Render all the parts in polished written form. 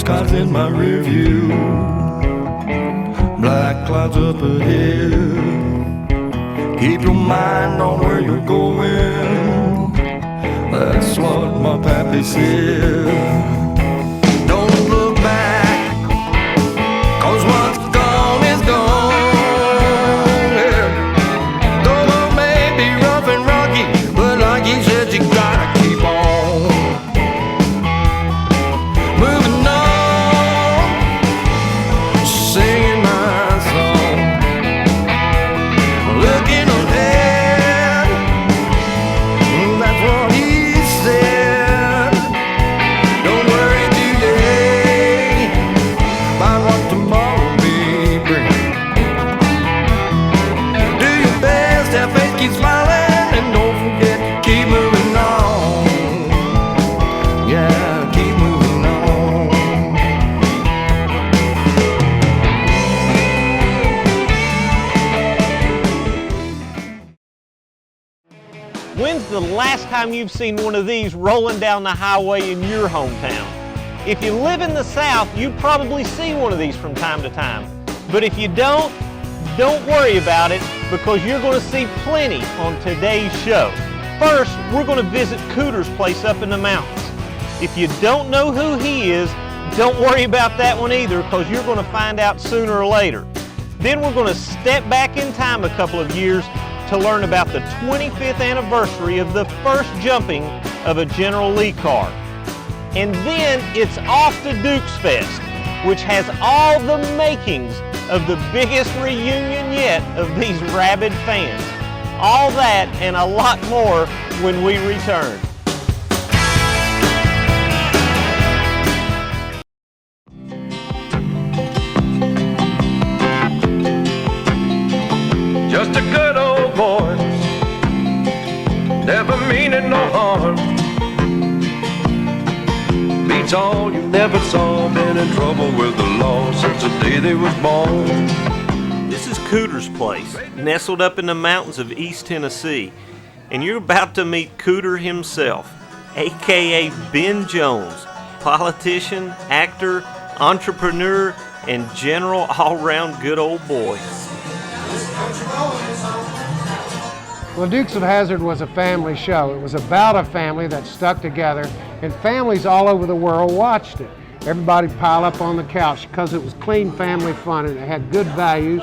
cars in my rear view, black clouds up ahead. Keep your mind on where you're going, that's what my pappy said. Don't look back, 'cause what's gone is gone, yeah. Though it may be rough and rocky, but like you said, you gotta keep on moving on, singing my song, looking ahead, that's what he said. Don't worry today about what tomorrow may bring. Do your best, have faith, keep smiling, and don't forget, keep moving on. Yeah, keep moving on. When's the last time you've seen one of these rolling down the highway in your hometown? If you live in the South, you probably see one of these from time to time. But if you don't worry about it, because you're going to see plenty on today's show. First, we're going to visit Cooter's place up in the mountains. If you don't know who he is, don't worry about that one either, because you're going to find out sooner or later. Then we're going to step back in time a couple of years to learn about the 25th anniversary of the first jumping of a General Lee car. And then it's off to Dukes Fest, which has all the makings of the biggest reunion yet of these rabid fans. All that and a lot more when we return. Just a good old boy, never meaning no harm. Beats all you never saw, been in trouble with the law since the day they was born. This is Cooter's place, nestled up in the mountains of East Tennessee. And you're about to meet Cooter himself, aka Ben Jones, politician, actor, entrepreneur, and general all-round good old boy. Well, Dukes of Hazzard was a family show. It was about a family that stuck together, and families all over the world watched it. Everybody piled up on the couch because it was clean family fun, and it had good values,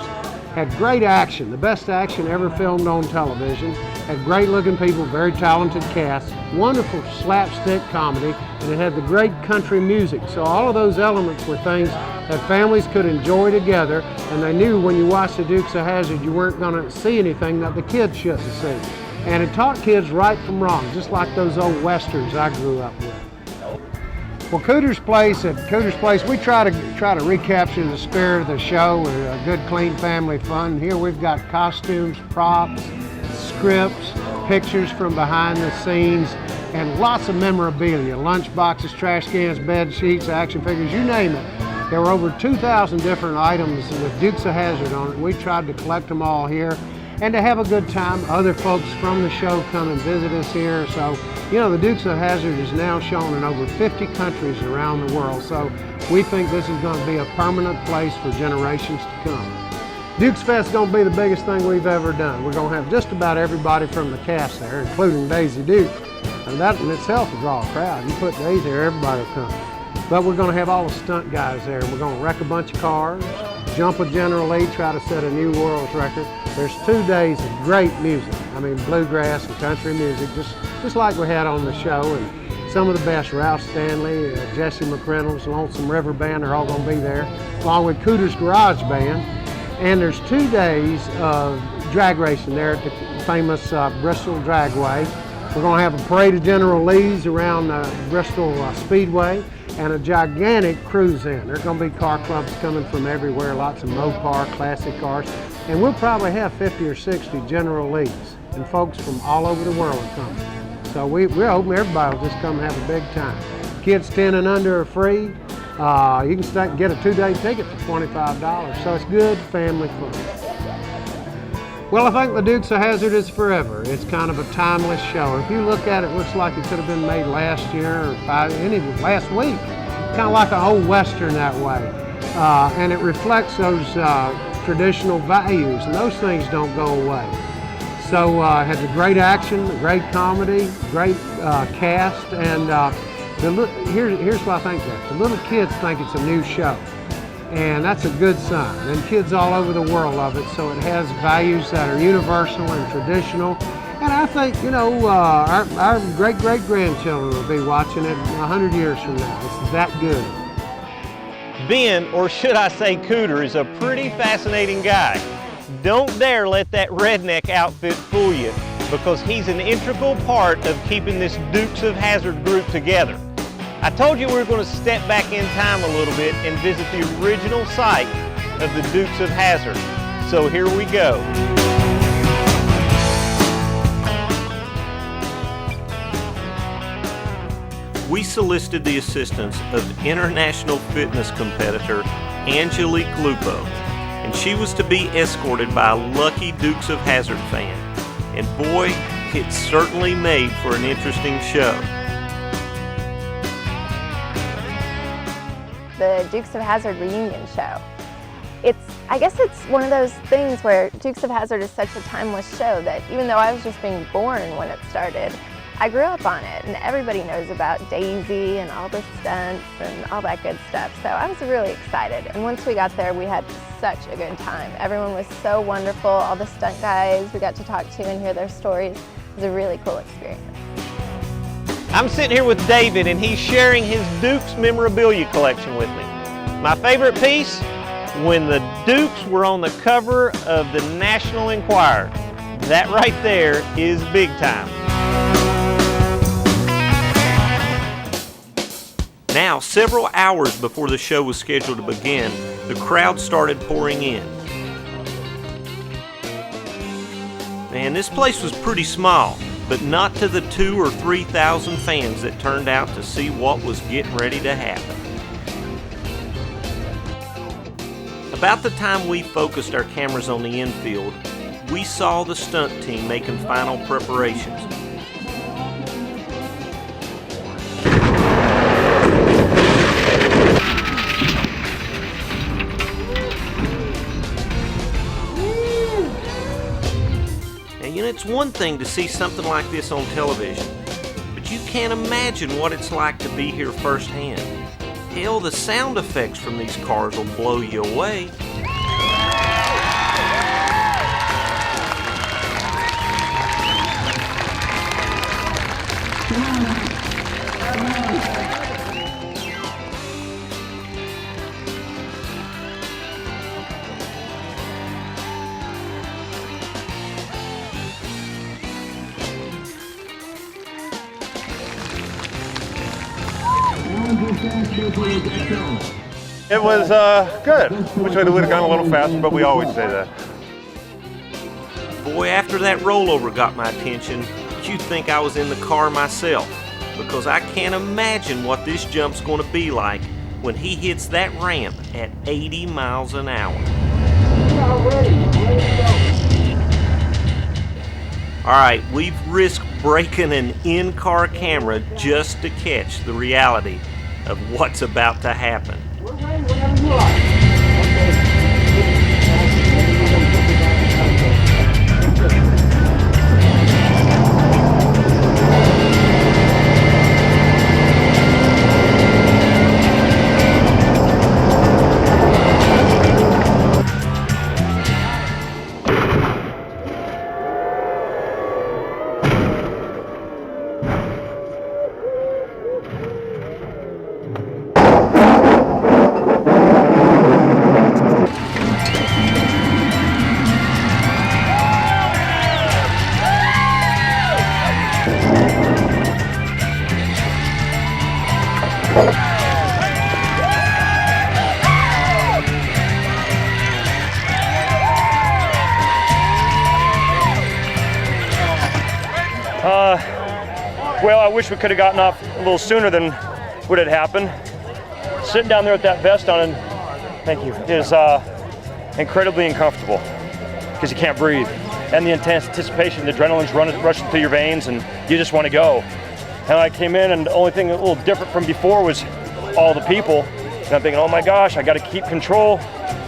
had great action, the best action ever filmed on television, had great looking people, very talented cast, wonderful slapstick comedy, and it had the great country music. So all of those elements were things that families could enjoy together, and they knew when you watched the Dukes of Hazzard you weren't going to see anything that the kids shouldn't see. And it taught kids right from wrong, just like those old westerns I grew up with. Well, Cooter's Place, at Cooter's Place, we try to recapture the spirit of the show with a good, clean family fun. Here we've got costumes, props, scripts, pictures from behind the scenes, and lots of memorabilia, lunch boxes, trash cans, bed sheets, action figures, you name it. There were over 2,000 different items with Dukes of Hazzard on it. We tried to collect them all here and to have a good time. Other folks from the show come and visit us here. So, you know, the Dukes of Hazzard is now shown in over 50 countries around the world. So we think this is going to be a permanent place for generations to come. Dukes Fest is going to be the biggest thing we've ever done. We're going to have just about everybody from the cast there, including Daisy Duke. And that in itself will draw a crowd. You put Daisy there, everybody will come. But we're going to have all the stunt guys there. We're going to wreck a bunch of cars, jump with General Lee, try to set a new world's record. There's 2 days of great music. I mean, bluegrass and country music, just like we had on the show. And some of the best, Ralph Stanley, Jesse McReynolds, Lonesome River Band are all going to be there, along with Cooter's Garage Band. And there's 2 days of drag racing there at the famous Bristol Dragway. We're going to have a parade of General Lee's around Bristol Speedway, and a gigantic cruise-in. There's going to be car clubs coming from everywhere, lots of Mopar, classic cars, and we'll probably have 50 or 60 General Lees, and folks from all over the world are coming. So we're hoping everybody will just come and have a big time. Kids 10 and under are free. You can get a 2-day ticket for $25, so it's good family fun. Well, I think the Dukes of Hazzard is forever. It's kind of a timeless show. If you look at it, it looks like it could have been made last year or last week. kind of like an old Western that way. And it reflects those traditional values, and those things don't go away. So it has a great action, a great comedy, great cast, and here's what I think that. The little kids think it's a new show, and that's a good sign. And kids all over the world love it, so it has values that are universal and traditional. And I think, you know, our great-great-grandchildren will be watching it 100 years from now. It's that good. Ben, or should I say Cooter, is a pretty fascinating guy. Don't dare let that redneck outfit fool you, because he's an integral part of keeping this Dukes of Hazzard group together. I told you we were going to step back in time a little bit and visit the original site of the Dukes of Hazzard. So here we go. We solicited the assistance of international fitness competitor Angelique Lupo, and she was to be escorted by a lucky Dukes of Hazzard fan. And boy, it certainly made for an interesting show. The Dukes of Hazzard reunion show. I guess it's one of those things where Dukes of Hazzard is such a timeless show that even though I was just being born when it started, I grew up on it, and everybody knows about Daisy and all the stunts and all that good stuff. So I was really excited. And once we got there, we had such a good time. Everyone was so wonderful. All the stunt guys we got to talk to and hear their stories. It was a really cool experience. I'm sitting here with David, and he's sharing his Dukes memorabilia collection with me. My favorite piece? When the Dukes were on the cover of the National Enquirer. That right there is big time. Now, several hours before the show was scheduled to begin, the crowd started pouring in. Man, this place was pretty small, but not to the 2,000 or 3,000 fans that turned out to see what was getting ready to happen. About the time we focused our cameras on the infield, we saw the stunt team making final preparations. You know, it's one thing to see something like this on television, but you can't imagine what it's like to be here firsthand. Hell, the sound effects from these cars will blow you away. It was good. Wish we would have gone a little faster, but we always say that. Boy, after that rollover got my attention, you'd think I was in the car myself, because I can't imagine what this jump's going to be like when he hits that ramp at 80 miles an hour. Alright, we've risked breaking an in-car camera just to catch the reality of what's about to happen. Well, I wish we could have gotten off a little sooner than what had happened. Sitting down there with that vest on, thank you, is incredibly uncomfortable because you can't breathe. And the intense anticipation, the adrenaline's rushing through your veins and you just want to go. And I came in and the only thing a little different from before was all the people. And I'm thinking, oh my gosh, I got to keep control.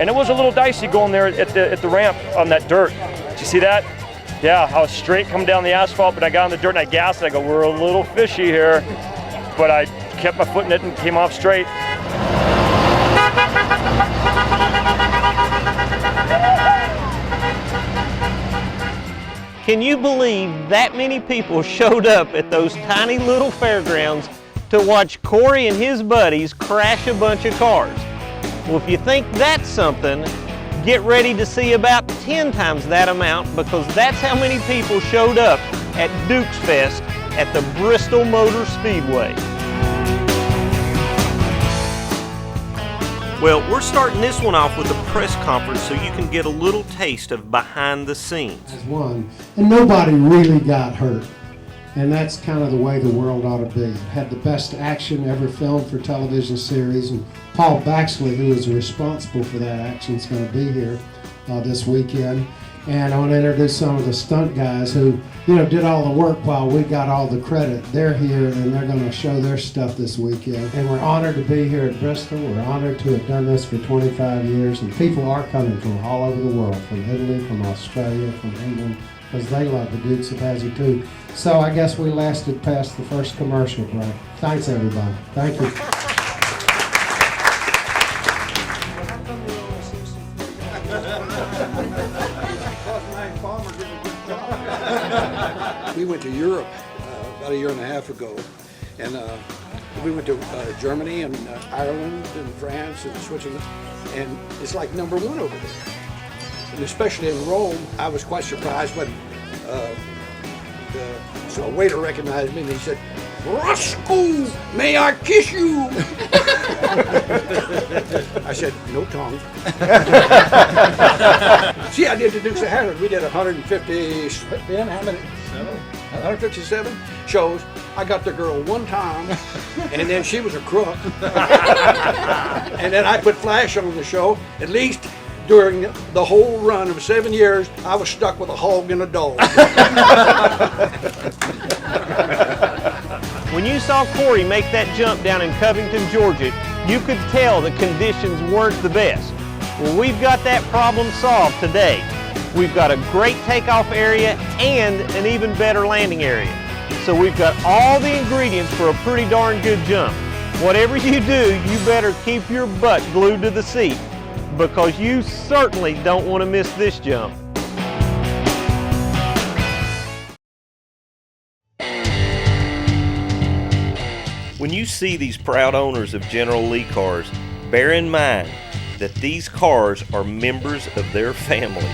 And it was a little dicey going there at the ramp on that dirt. Did you see that? Yeah, I was straight coming down the asphalt, but I got on the dirt and I gassed. I go, we're a little fishy here. But I kept my foot in it and came off straight. Can you believe that many people showed up at those tiny little fairgrounds to watch Corey and his buddies crash a bunch of cars? Well, if you think that's something, get ready to see about 10 times that amount, because that's how many people showed up at Dukes Fest at the Bristol Motor Speedway. Well, we're starting this one off with a press conference so you can get a little taste of behind the scenes. One, and nobody really got hurt. And that's kind of the way the world ought to be. It had the best action ever filmed for television series, and Paul Baxley, who is responsible for that action, is going to be here this weekend. And I want to introduce some of the stunt guys who, did all the work while we got all the credit. They're here and they're going to show their stuff this weekend. And we're honored to be here at Bristol. We're honored to have done this for 25 years. And people are coming from all over the world, from Italy, from Australia, from England, because they love the Dukes of Hazzard too. So I guess we lasted past the first commercial break. Thanks, everybody. Thank you. We went to Europe about a year and a half ago, and we went to Germany and Ireland and France and Switzerland, and it's like #1 over there. And especially in Rome, I was quite surprised when so a waiter recognized me and he said, "Roscoe, may I kiss you?" I said, "No tongue." See, I did the Dukes of Hazzard. We did 157, how many? 157 shows. I got the girl one time, and then she was a crook. And then I put Flash on the show. At least during the whole run of 7 years, I was stuck with a hog and a dog. When you saw Corey make that jump down in Covington, Georgia, you could tell the conditions weren't the best. Well, we've got that problem solved today. We've got a great takeoff area and an even better landing area. So we've got all the ingredients for a pretty darn good jump. Whatever you do, you better keep your butt glued to the seat, because you certainly don't want to miss this jump. When you see these proud owners of General Lee cars, bear in mind that these cars are members of their families.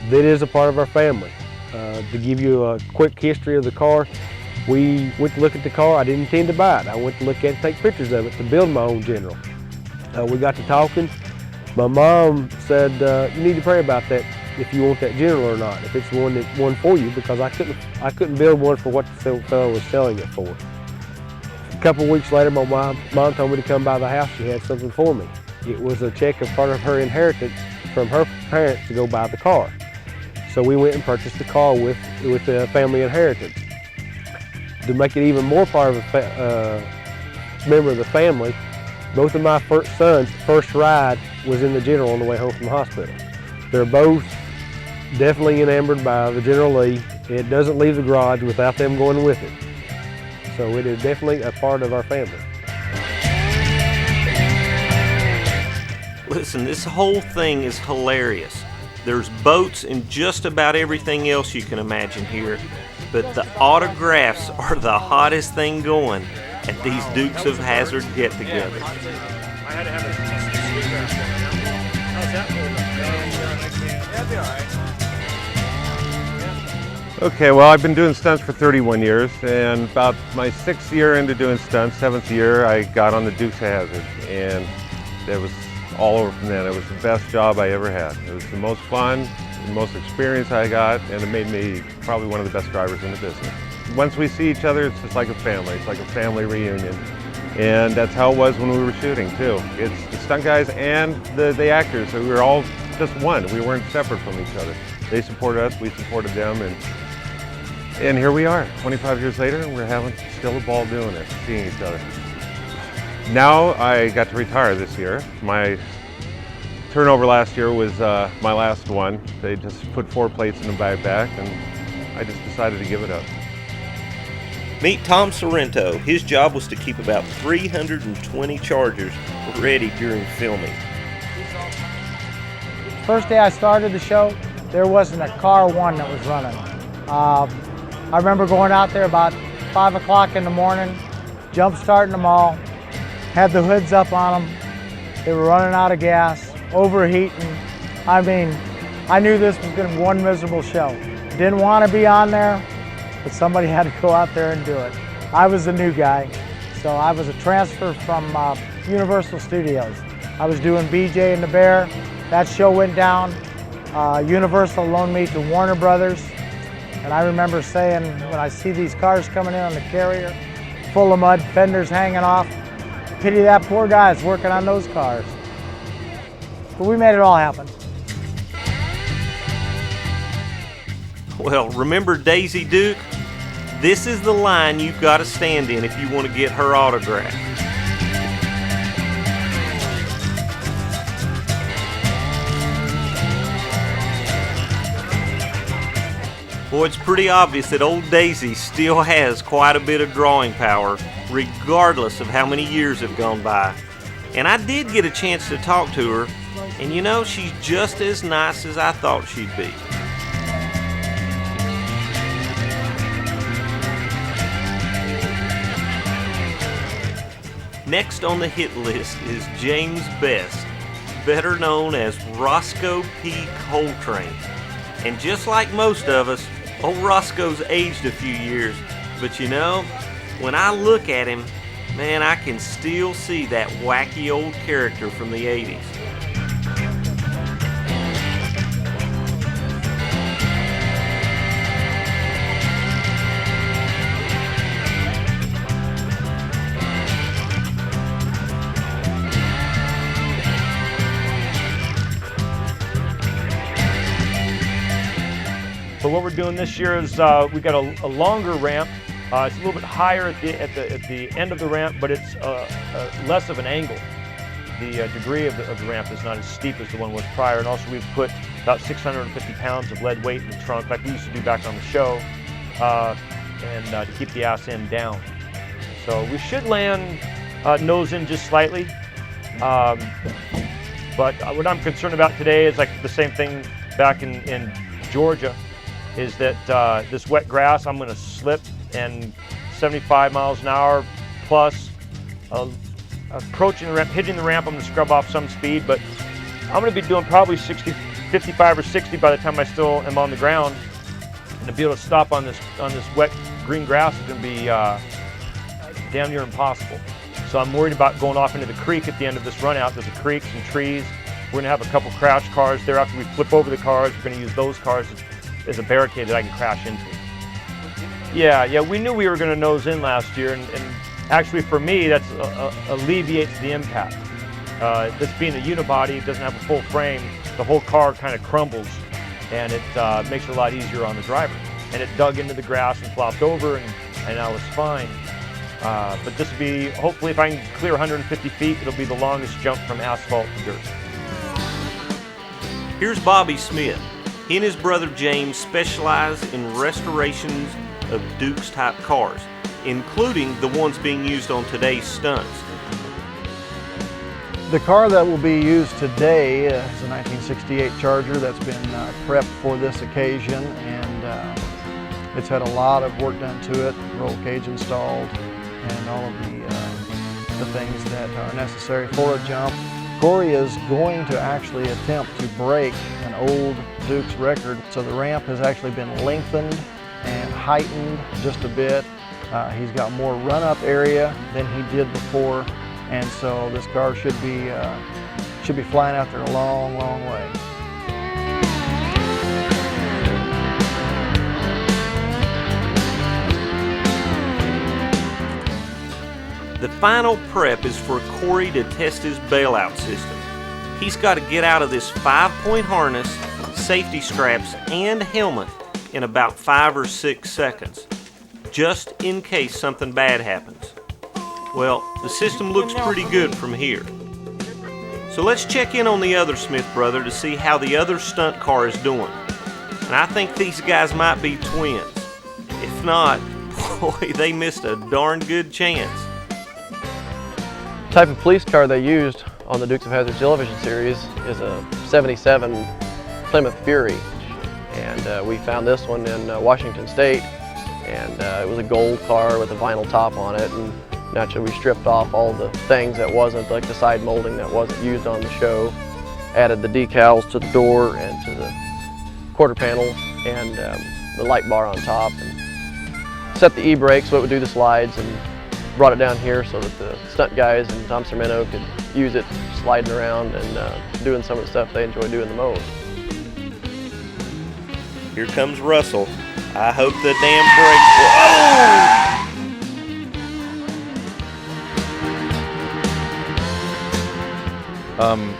That is a part of our family. To give you a quick history of the car, we went to look at the car. I didn't intend to buy it. I went to look at it and take pictures of it to build my own General. We got to talking. My mom said, you need to pray about that, if you want that General or not, if it's one for you, because I couldn't build one for what the fellow was selling it for. A couple weeks later, my mom told me to come by the house. She had something for me. It was a check of part of her inheritance from her parents to go buy the car. So we went and purchased the car with the family inheritance. To make it even more part of a member of the family, both of my first sons' first ride was in the General on the way home from the hospital. They're both definitely enamored by the General Lee. It doesn't leave the garage without them going with it. So it is definitely a part of our family. Listen, this whole thing is hilarious. There's boats and just about everything else you can imagine here, but the autographs are the hottest thing going at these Dukes of Hazzard get-togethers. I had to have a Okay, well, I've been doing stunts for 31 years, and about my 6th year into doing stunts, 7th year, I got on the Dukes of Hazzard, and it was all over from then. It was the best job I ever had. It was the most fun, the most experience I got, and it made me probably one of the best drivers in the business. Once we see each other, it's just like a family. It's like a family reunion. And that's how it was when we were shooting, too. It's the stunt guys and the actors, so we were all just one. We weren't separate from each other. They supported us, we supported them, And here we are, 25 years later, and we're having still a ball doing it, seeing each other. Now I got to retire this year. My turnover last year was my last one. They just put 4 plates in the back, and I just decided to give it up. Meet Tom Sorrento. His job was to keep about 320 Chargers ready during filming. First day I started the show, there wasn't a car one that was running. I remember going out there about 5 o'clock in the morning, jump starting them all, had the hoods up on them. They were running out of gas, overheating. I mean, I knew this was going to be one miserable show. Didn't want to be on there, but somebody had to go out there and do it. I was the new guy, so I was a transfer from Universal Studios. I was doing BJ and the Bear. That show went down. Universal loaned me to Warner Brothers. And I remember saying, when I see these cars coming in on the carrier, full of mud, fenders hanging off, pity that poor guy that's working on those cars. But we made it all happen. Well, remember Daisy Duke? This is the line you've got to stand in if you want to get her autograph. Boy, it's pretty obvious that old Daisy still has quite a bit of drawing power, regardless of how many years have gone by. And I did get a chance to talk to her, and you know, she's just as nice as I thought she'd be. Next on the hit list is James Best, better known as Roscoe P. Coltrane. And just like most of us, old Roscoe's aged a few years, but you know, when I look at him, man, I can still see that wacky old character from the 80s. So what we're doing this year is we've got a longer ramp. It's a little bit higher at the end of the ramp, but it's less of an angle. The degree of the ramp is not as steep as the one was prior, and also we've put about 650 pounds of lead weight in the trunk, like we used to do back on the show, and to keep the ass end down. So we should land nose in just slightly, but what I'm concerned about today is like the same thing back in Georgia, is that this wet grass, I'm going to slip, and 75 miles an hour plus, approaching the ramp, hitting the ramp, I'm going to scrub off some speed, but I'm going to be doing probably 55 or 60 by the time I still am on the ground. And to be able to stop on this wet green grass is going to be damn near impossible. So I'm worried about going off into the creek at the end of this run out. There's a creek, some trees. We're going to have a couple crash cars there. After we flip over the cars, we're going to use those cars as a barricade that I can crash into. Yeah, we knew we were going to nose in last year, and actually for me, that alleviates the impact. This being a unibody, it doesn't have a full frame, the whole car kind of crumbles, and it makes it a lot easier on the driver. And it dug into the grass and flopped over, and I was fine. But this will be, hopefully if I can clear 150 feet, it'll be the longest jump from asphalt to dirt. Here's Bobby Smith. He and his brother James specialize in restorations of Dukes type cars, including the ones being used on today's stunts. The car that will be used today is a 1968 Charger that's been prepped for this occasion, and it's had a lot of work done to it, roll cage installed, and all of the things that are necessary for a jump. Corey is going to actually attempt to break an old Dukes record, so the ramp has actually been lengthened and heightened just a bit. He's got more run-up area than he did before, and so this car should be flying out there a long, long way. The final prep is for Corey to test his bailout system. He's got to get out of this 5-point harness, safety straps, and helmet in about 5 or 6 seconds, just in case something bad happens. Well, the system looks pretty good from here. So let's check in on the other Smith brother to see how the other stunt car is doing. And I think these guys might be twins. If not, boy, they missed a darn good chance. The type of police car they used on the Dukes of Hazzard television series is a 77 Plymouth Fury. And we found this one in Washington State. And it was a gold car with a vinyl top on it. And naturally, we stripped off all the things that wasn't, like the side molding that wasn't used on the show. Added the decals to the door and to the quarter panel and the light bar on top. And set the e-brake so it would do the slides, and brought it down here so that the stunt guys and Tom Sermino could use it sliding around and doing some of the stuff they enjoy doing the most. Here comes Russell. I hope the damn brakes will...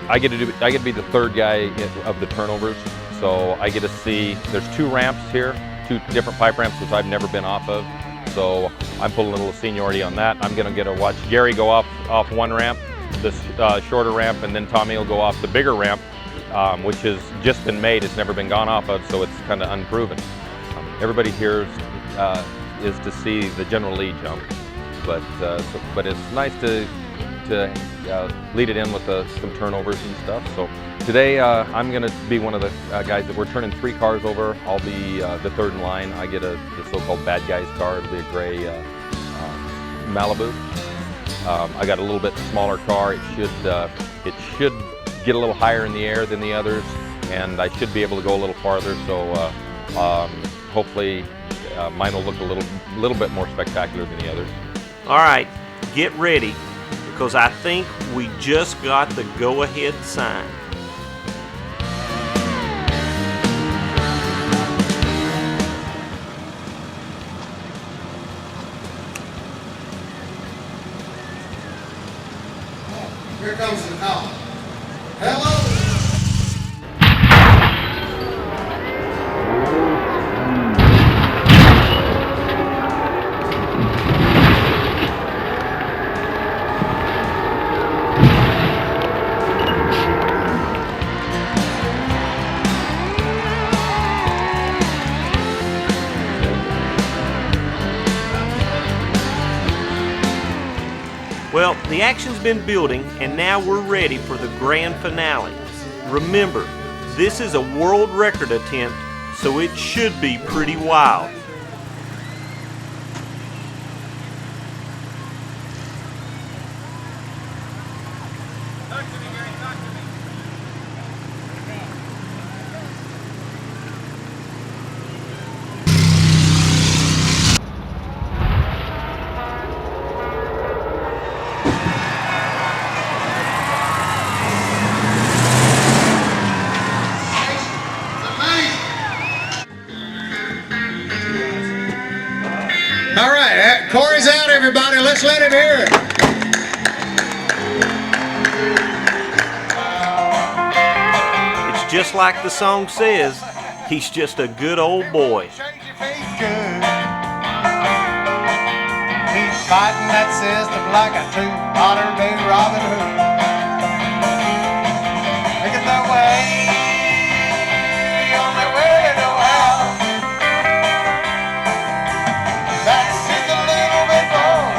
I get to be the third guy of the turnovers, so I get to see, there's 2 ramps here, 2 different pipe ramps which I've never been off of, so I'm pulling a little seniority on that. I'm going to get to watch Gary go off one ramp, this shorter ramp, and then Tommy will go off the bigger ramp, which has just been made, it's never been gone off of, so it's kind of unproven. Everybody here is to see the general lead jump, but it's nice to lead it in with some turnovers and stuff. So today I'm going to be one of the guys that we're turning 3 cars over. I'll be the third in line. I get the so-called bad guys car. It'll be a gray Malibu. I got a little bit smaller car. It should get a little higher in the air than the others, and I should be able to go a little farther. So hopefully mine will look a little bit more spectacular than the others. All right, get ready, because I think we just got the go-ahead sign. Here comes the call. Hello? Well, the action's been building, and now we're ready for the grand finale. Remember, this is a world record attempt, so it should be pretty wild. All right, Corey's out, everybody. Let's let him hear it. It's just like the song says, he's just a good old boy. He's fighting that system like a true modern day Robin Hood. Make it that way, the only way to know how. That's just a little bit more.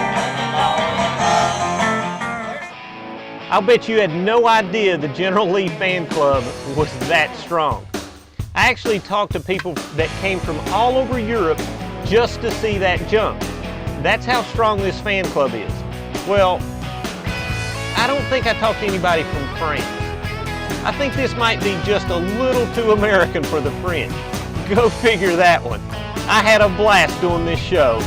I'll bet you had no idea the General Lee fan club was that strong. I actually talked to people that came from all over Europe just to see that jump. That's how strong this fan club is. Well, I don't think I talked to anybody from France. I think this might be just a little too American for the French. Go figure that one. I had a blast doing this show.